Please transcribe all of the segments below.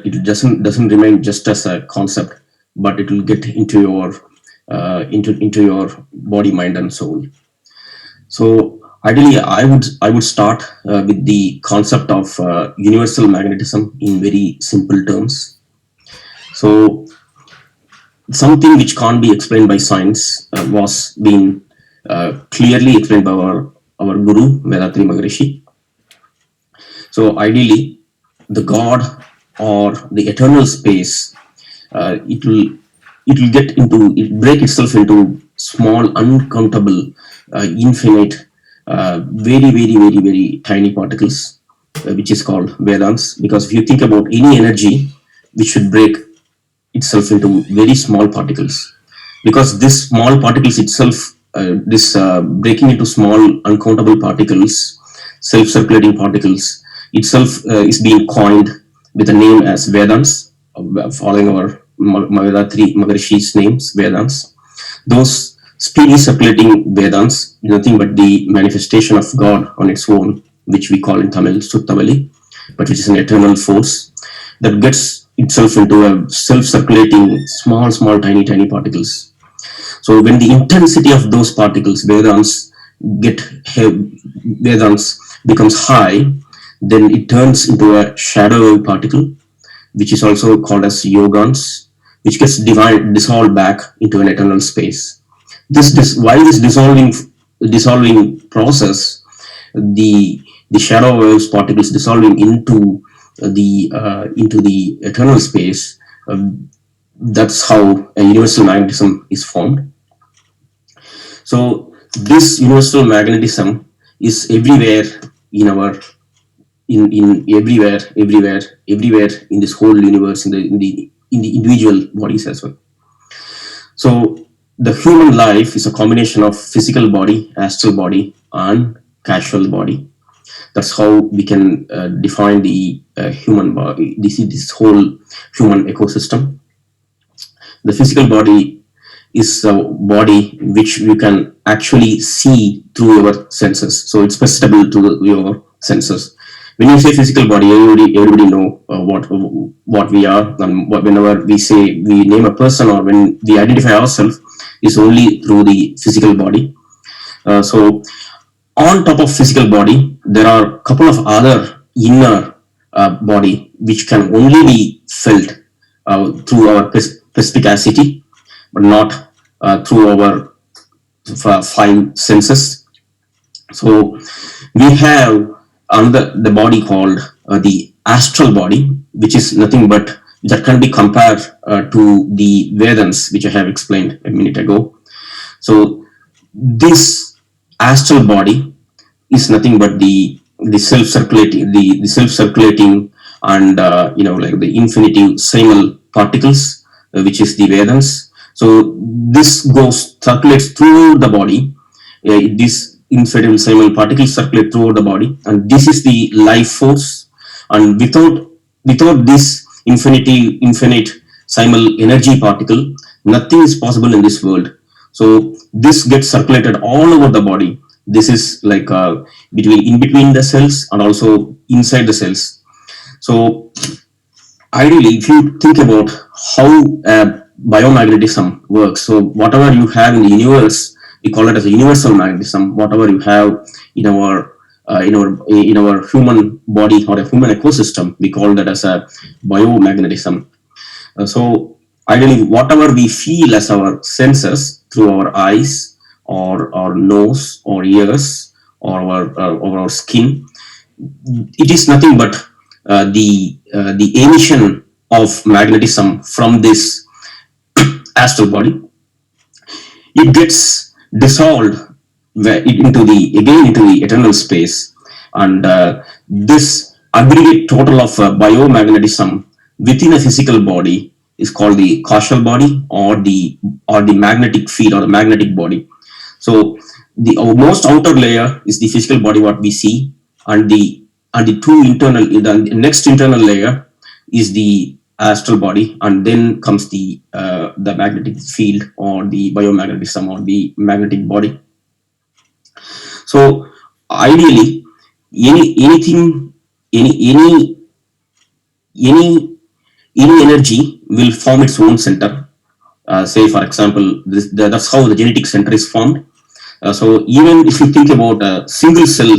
it doesn't remain just as a concept, but it will get into your into your body, mind, and soul. So ideally, I would start with the concept of universal magnetism in very simple terms. So something which can't be explained by science was being clearly explained by our guru Vedatri Maharishi. So ideally, the God or the eternal space, it will get into it break itself into small, uncountable, infinite, very tiny particles, which is called Vedans. Because if you think about any energy, which should break itself into very small particles, because this small particles itself, this breaking into small uncountable particles, self-circulating particles itself, is being coined with a name as Vedans, following our Vedatri Maharishi's names, Vedans. Those speedy circulating Vedans, nothing but the manifestation of God on its own, which we call in Tamil Suttavali, but which is an eternal force that gets itself into a self-circulating small, tiny particles. So when the intensity of those particles, get Vedans becomes high, then it turns into a shadow particle, which is also called as yogans, which gets dissolved back into an eternal space. While this dissolving process, the shadow waves particles dissolving into the eternal space. That's how a universal magnetism is formed. So this universal magnetism is everywhere in our in everywhere in this whole universe, in the individual bodies as well. So the human life is a combination of physical body, astral body, and casual body. That's how we can define the human body. This whole human ecosystem. The physical body is a body which you can actually see through your senses. So it's perceptible to your senses. When you say physical body, everybody know what we are, and whenever we name a person or when we identify ourselves, is only through the physical body. So on top of physical body, there are a couple of other inner body which can only be felt through our perspicacity, but not through our fine senses. So we have another the body called the astral body, which is nothing but that can be compared to the Vedans, which I have explained a minute ago. So this astral body is nothing but the self-circulating and like the infinitesimal particles, which is the Vedans. So this circulates through the body. This infinitesimal particles circulate throughout the body, and this is the life force. And without this infinite simal energy particle, nothing is possible in this world. So this gets circulated all over the body. This is like in between the cells and also inside the cells. So ideally, if you think about how biomagnetism works, so whatever you have in the universe, we call it as a universal magnetism. Whatever you have in our human body or a human ecosystem, we call that as a biomagnetism. So ideally, whatever we feel as our senses through our eyes or our nose or ears or our skin, it is nothing but the emission of magnetism from this astral body. It gets dissolved into the eternal space, and this aggregate total of biomagnetism within a physical body is called the causal body, or the magnetic field, or the magnetic body. So the most outer layer is the physical body, what we see, and the next internal layer is the astral body, and then comes the magnetic field, or the biomagnetism, or the magnetic body. So ideally, any anything any any energy will form its own center. Say, for example, that's how the genetic center is formed. So even if you think about single cell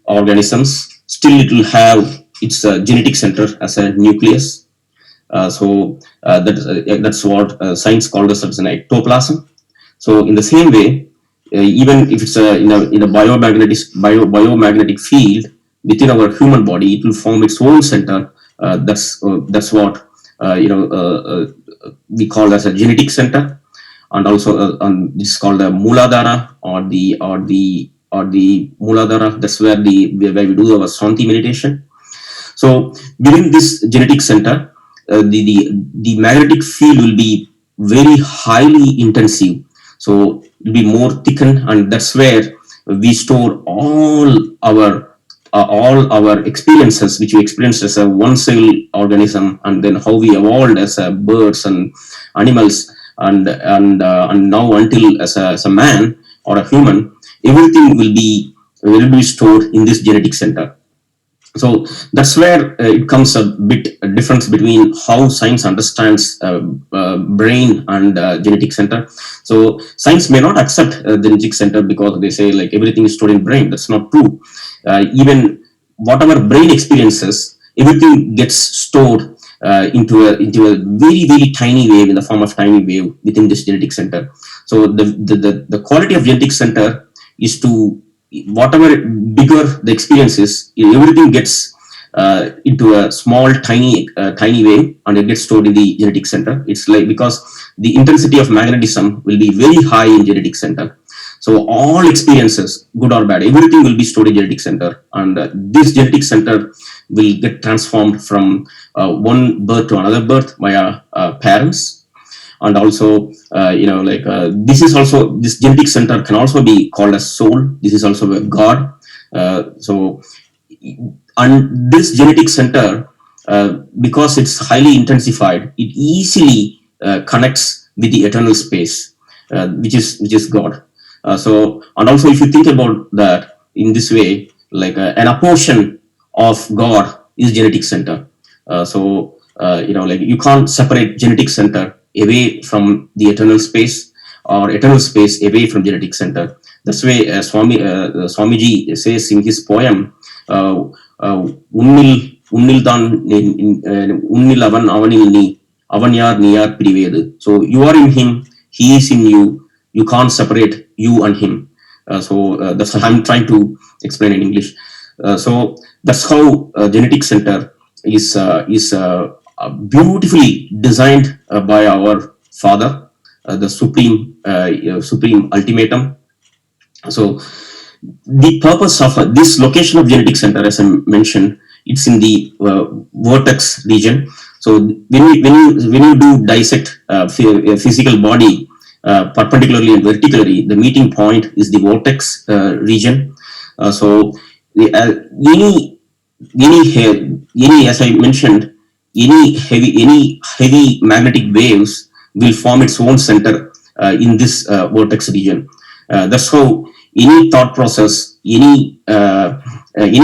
organisms, still it will have its genetic center as a nucleus. That's what science called as an ectoplasm. So in the same way, even if it's in a biomagnetic field within our human body, it will form its own center. That's what we call as a genetic center, and also this is called the Muladhara, or the Muladhara. That's where we do our Shanti meditation. So within this genetic center, the magnetic field will be very highly intensive. So it will be more thickened, and that's where we store all our experiences which we experienced as a one cell organism, and then how we evolved as a birds and animals, and now until as a man or a human, everything will be stored in this genetic center. So that's where it comes a bit a difference between how science understands brain and genetic center. So science may not accept the genetic center because they say like everything is stored in brain. That's not true. Even whatever brain experiences, everything gets stored into a very very tiny wave, in the form of tiny wave within this genetic center. So the quality of genetic center is to, whatever bigger the experience is, everything gets into a small tiny wave, and it gets stored in the genetic center. It's like, because the intensity of magnetism will be very high in genetic center, so all experiences, good or bad, everything will be stored in genetic center, and this genetic center will get transformed from one birth to another birth via parents. And also this genetic center can also be called as soul. This is also a god. So and this genetic center, because it's highly intensified, it easily connects with the eternal space, which is god. And also, if you think about that in this way, like a portion of god is genetic center. Like you can't separate genetic center away from the eternal space, or eternal space away from genetic center. That's why Swamiji says in his poem, "Unnil dan unnil avan avanil ni avan yar ni yar privedu." So you are in him, he is in you. You can't separate you and him. That's how I'm trying to explain in English. So that's how genetic center is beautifully designed by our Father, the supreme ultimatum. So the purpose of this location of genetic center, as I mentioned, it's in the vortex region. So when you do dissect a physical body perpendicularly and vertically, the meeting point is the vortex region. So the, any as I mentioned, any heavy magnetic waves will form its own center in this vortex region. That's how any thought process, any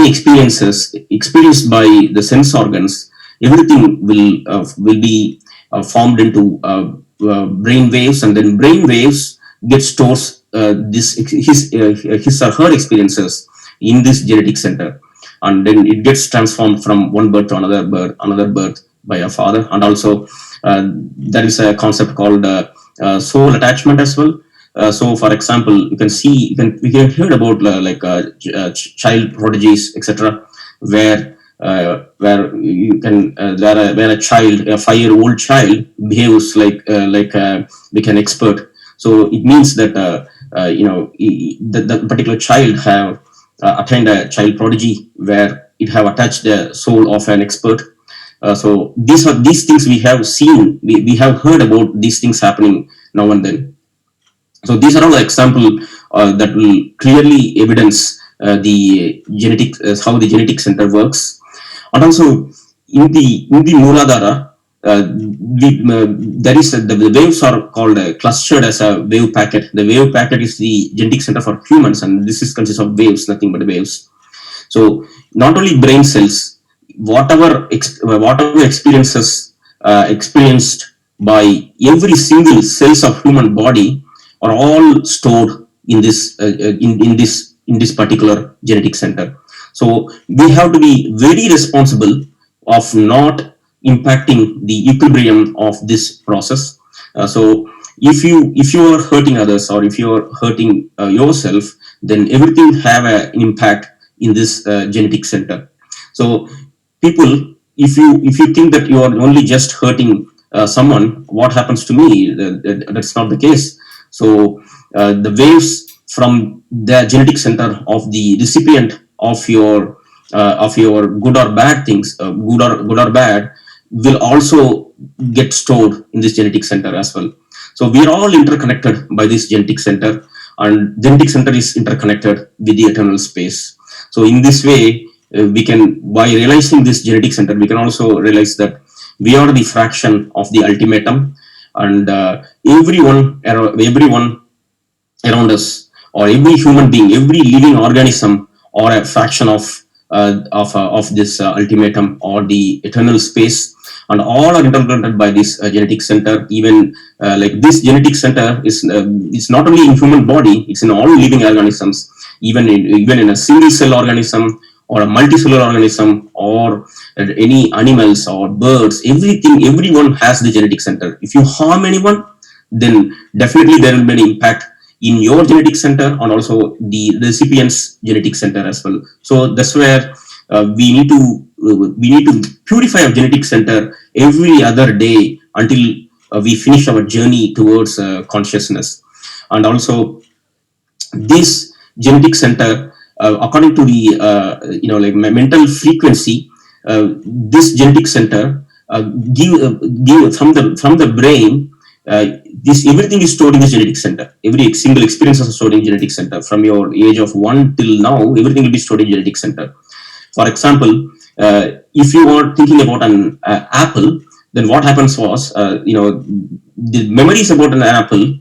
experiences experienced by the sense organs, everything will be formed into brain waves, and then brain waves get stores his or her experiences in this genetic center, and then it gets transformed from one birth to another birth by a father. And also there is a concept called soul attachment as well. So for example, we can hear about child prodigies, etc., where you can where a 5-year-old child behaves like an expert. So it means that the particular child have attained a child prodigy, where it have attached the soul of an expert. So these things we have seen, we have heard about these things happening now and then. So these are all example that will clearly evidence how the genetic center works. And also in the Mooladhara, there is the waves are called clustered as a wave packet. The wave packet is the genetic center for humans, and this consists of waves, nothing but waves. So not only brain cells, whatever experiences experienced by every single cells of human body are all stored in this particular genetic center. So we have to be very responsible of not impacting the equilibrium of this process. So if you are hurting others, or if you are hurting yourself, then everything have an impact in this genetic center. So people, if you think that you are only just hurting someone, what happens to me? That's not the case. So the waves from the genetic center of the recipient of your good or bad things, good or bad, will also get stored in this genetic center as well. So we are all interconnected by this genetic center, and genetic center is interconnected with the eternal space. So in this way, we can, by realizing this genetic center, we can also realize that we are the fraction of the ultimatum, and everyone around us, or every human being, every living organism, or a fraction of this ultimatum or the eternal space, and all are interconnected by this genetic center. Even like this genetic center is not only in human body; it's in all living organisms, even in a single cell organism, or a multicellular organism, or any animals or birds. Everyone has the genetic center. If you harm anyone, then definitely there will be an impact in your genetic center, and also the recipient's genetic center as well. So that's where we need to purify our genetic center every other day until we finish our journey towards consciousness. And also this genetic center, according to the like mental frequency, this genetic center give from the brain. This everything is stored in the genetic center. Every single experience is stored in genetic center. From your age of 1 till now, everything will be stored in genetic center. For example, if you are thinking about an apple, then what happens was, the memories about an apple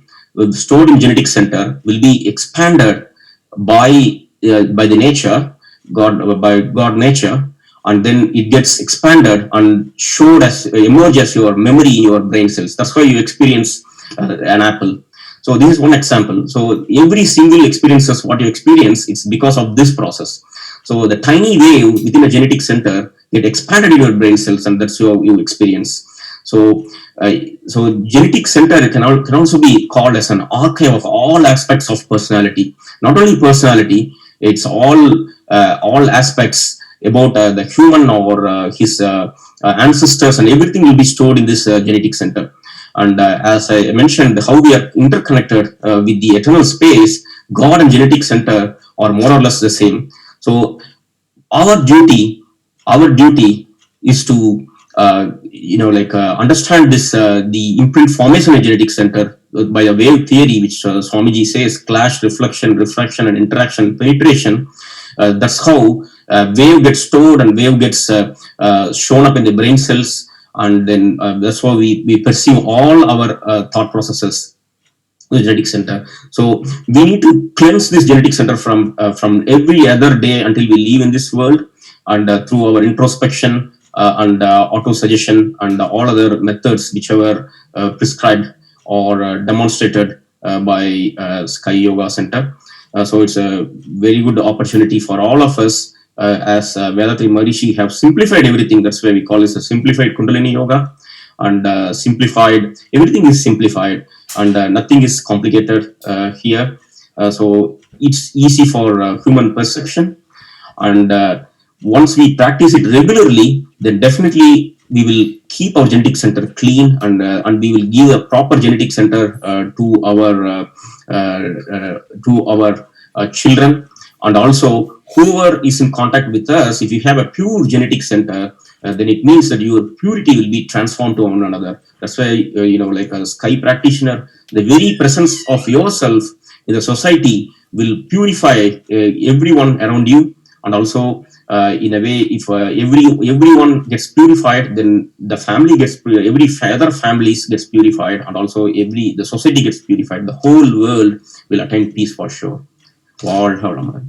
stored in genetic center will be expanded by the nature, by God nature, and then it gets expanded and showed as emerge as your memory in your brain cells. That's why you experience an apple. So this is one example. So every single experiences what you experience, it's because of this process. So the tiny wave within a genetic center get expanded in your brain cells, and that's how you experience. So so genetic center can also be called as an archive of all aspects of personality. Not only personality, it's all aspects about the human, or his ancestors, and everything will be stored in this genetic center. And as I mentioned, how we are interconnected with the eternal space, God and genetic center are more or less the same. So our duty is to understand this the imprint formation in genetic center by a wave theory, which Swamiji says clash, reflection, refraction, and interaction, penetration. That's how wave gets stored and wave gets shown up in the brain cells, and then that's how we perceive all our thought processes, the genetic center. So we need to cleanse this genetic center from every other day until we leave in this world, and through our introspection and auto suggestion and all other methods which are prescribed or demonstrated by Sky Yoga Center. So it's a very good opportunity for all of us, as Vedatri Maharishi have simplified everything. That's why we call this a simplified Kundalini Yoga. And simplified, everything is simplified, and nothing is complicated here. So it's easy for human perception, and once we practice it regularly, then definitely we will keep our genetic center clean, and we will give a proper genetic center to our children. And also whoever is in contact with us, if you have a pure genetic center, then it means that your purity will be transformed to one another. That's why like a Sky practitioner, the very presence of yourself in the society will purify everyone around you. And also in a way, if everyone gets purified, then the family gets every other families gets purified, and also the society gets purified. The whole world will attain peace for sure. Wow.